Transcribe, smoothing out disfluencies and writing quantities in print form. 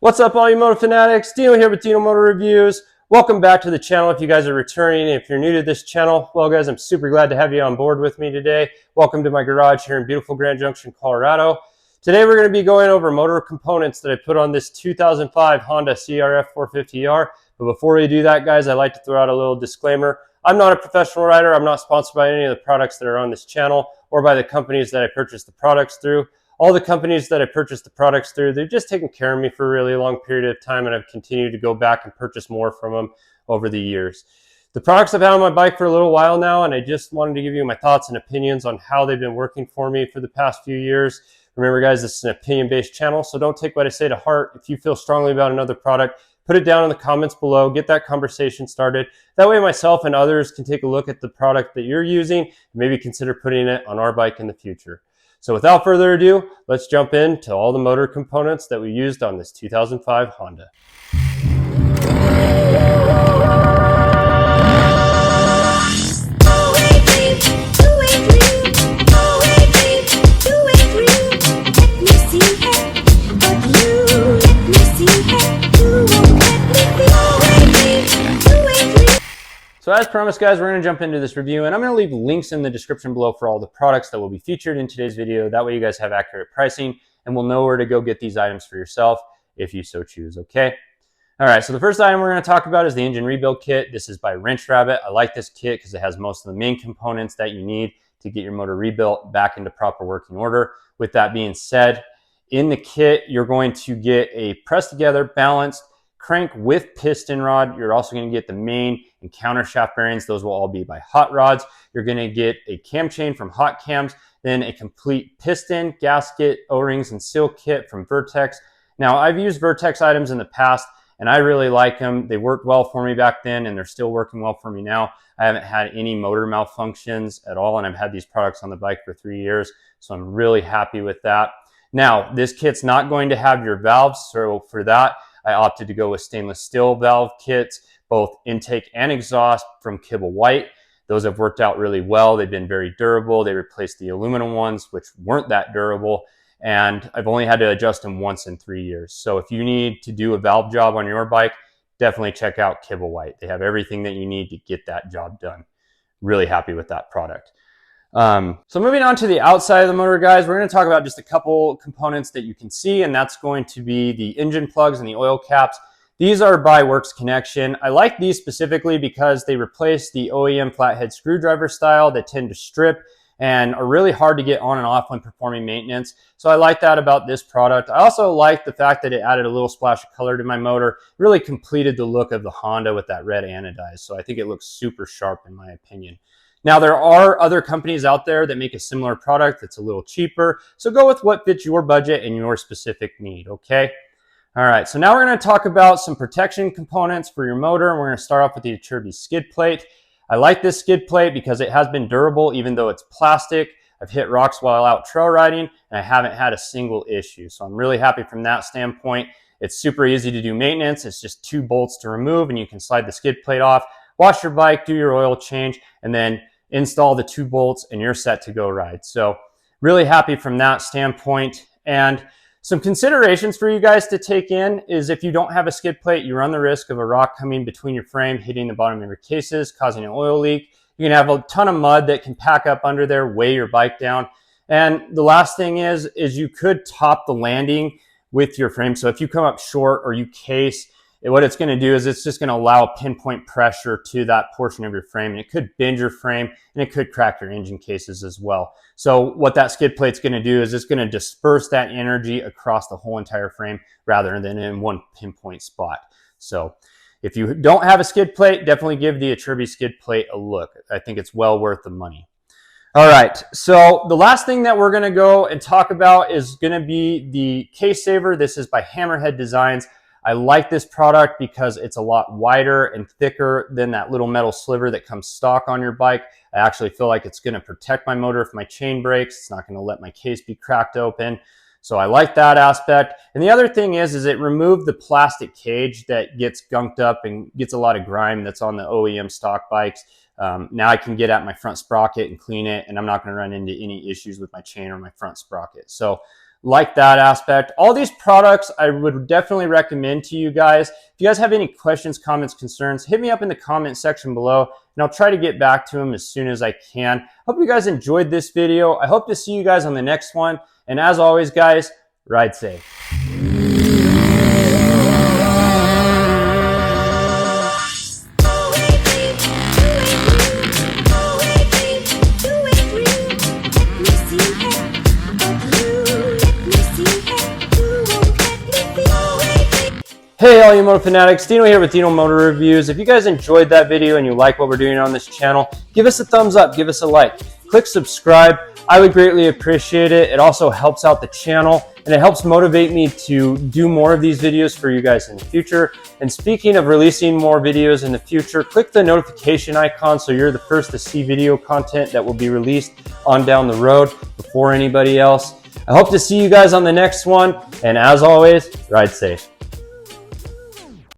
What's up, all you moto fanatics? Dino here with Dino Motor Reviews. Welcome back to the channel if you guys are returning. If you're new to this channel, well guys, I'm super glad to have you on board with me today. Welcome to my garage here in beautiful Grand Junction, Colorado. Today we're going to be going over motor components that I put on this 2005 Honda CRF 450R. But before we do that, guys, I'd like to throw out a little disclaimer. I'm not a professional rider. I'm not sponsored by any of the products that are on this channel or by the companies that I purchase the products through. All the companies that I purchased the products through, they've just taken care of me for a really long period of time, and I've continued to go back and purchase more from them over the years. The products I've had on my bike for a little while now, and I just wanted to give you my thoughts and opinions on how they've been working for me for the past few years. Remember, guys, this is an opinion-based channel, so don't take what I say to heart. If you feel strongly about another product, put it down in the comments below, get that conversation started. That way myself and others can take a look at the product that you're using and maybe consider putting it on our bike in the future. So without further ado, let's jump into all the motor components that we used on this 2005 Honda. So as promised, guys, we're going to jump into this review, and I'm going to leave links in the description below for all the products that will be featured in today's video. That way you guys have accurate pricing and will know where to go get these items for yourself if you so choose, okay? All right, so the first item we're going to talk about is the engine rebuild kit. This is by Wrench Rabbit. I like this kit because it has most of the main components that you need to get your motor rebuilt back into proper working order. With that being said, in the kit, you're going to get a pressed together, balanced crank with piston rod. You're also going to get the main and counter shaft bearings. Those will all be by Hot Rods. You're going to get a cam chain from Hot Cams, then a complete piston, gasket, O-rings, and seal kit from Vertex. Now, I've used Vertex items in the past, and I really like them. They worked well for me back then, and they're still working well for me now. I haven't had any motor malfunctions at all, and I've had these products on the bike for 3 years, so I'm really happy with that. Now, this kit's not going to have your valves, so for that, I opted to go with stainless steel valve kits, both intake and exhaust from Kibble White. Those have worked out really well. They've been very durable. They replaced the aluminum ones, which weren't that durable, and I've only had to adjust them once in 3 years. So if you need to do a valve job on your bike, definitely check out Kibble White. They have everything that you need to get that job done. Really happy with that product. So moving on to the outside of the motor, guys, we're going to talk about just a couple components that you can see, and that's going to be the engine plugs and the oil caps. These are by Works Connection. I like these specifically because they replace the OEM flathead screwdriver style that tend to strip and are really hard to get on and off when performing maintenance. So I like that about this product. I also like the fact that it added a little splash of color to my motor. It really completed the look of the Honda with that red anodized. So I think it looks super sharp in my opinion. Now, there are other companies out there that make a similar product that's a little cheaper. So go with what fits your budget and your specific need, okay? All right, so now we're going to talk about some protection components for your motor. And we're going to start off with the Acerbis skid plate. I like this skid plate because it has been durable even though it's plastic. I've hit rocks while out trail riding and I haven't had a single issue. So I'm really happy from that standpoint. It's super easy to do maintenance. It's just 2 bolts to remove and you can slide the skid plate off, wash your bike, do your oil change, and then install the 2 bolts and you're set to go ride. So really happy from that standpoint. And some considerations for you guys to take in is if you don't have a skid plate, you run the risk of a rock coming between your frame, hitting the bottom of your cases, causing an oil leak. You can have a ton of mud that can pack up under there, weigh your bike down. And the last thing is you could top the landing with your frame. So if you come up short or you case, what it's going to do is it's just going to allow pinpoint pressure to that portion of your frame, and it could bend your frame and it could crack your engine cases as well. So what that skid plate's going to do is it's going to disperse that energy across the whole entire frame rather than in one pinpoint spot. So if you don't have a skid plate, definitely give the Acerbis skid plate a look. I think it's well worth the money. All right, so the last thing that we're going to go and talk about is going to be the case saver. This is by Hammerhead Designs. I like this product because it's a lot wider and thicker than that little metal sliver that comes stock on your bike. I actually feel like it's going to protect my motor if my chain breaks. It's not going to let my case be cracked open. So I like that aspect. And the other thing is it removed the plastic cage that gets gunked up and gets a lot of grime that's on the OEM stock bikes. Now I can get at my front sprocket and clean it, and I'm not going to run into any issues with my chain or my front sprocket. So like that aspect. All these products I would definitely recommend to you guys. If you guys have any questions, comments, concerns, hit me up in the comment section below and I'll try to get back to them as soon as I can. Hope you guys enjoyed this video. I hope to see you guys on the next one. And as always, guys, ride safe. Hey all you moto fanatics, Dino here with Dino Motor Reviews. If you guys enjoyed that video and you like what we're doing on this channel, give us a thumbs up, give us a like, click subscribe. I would greatly appreciate it. It also helps out the channel and it helps motivate me to do more of these videos for you guys in the future. And speaking of releasing more videos in the future, click the notification icon so you're the first to see video content that will be released on down the road before anybody else. I hope to see you guys on the next one, and as always, ride safe.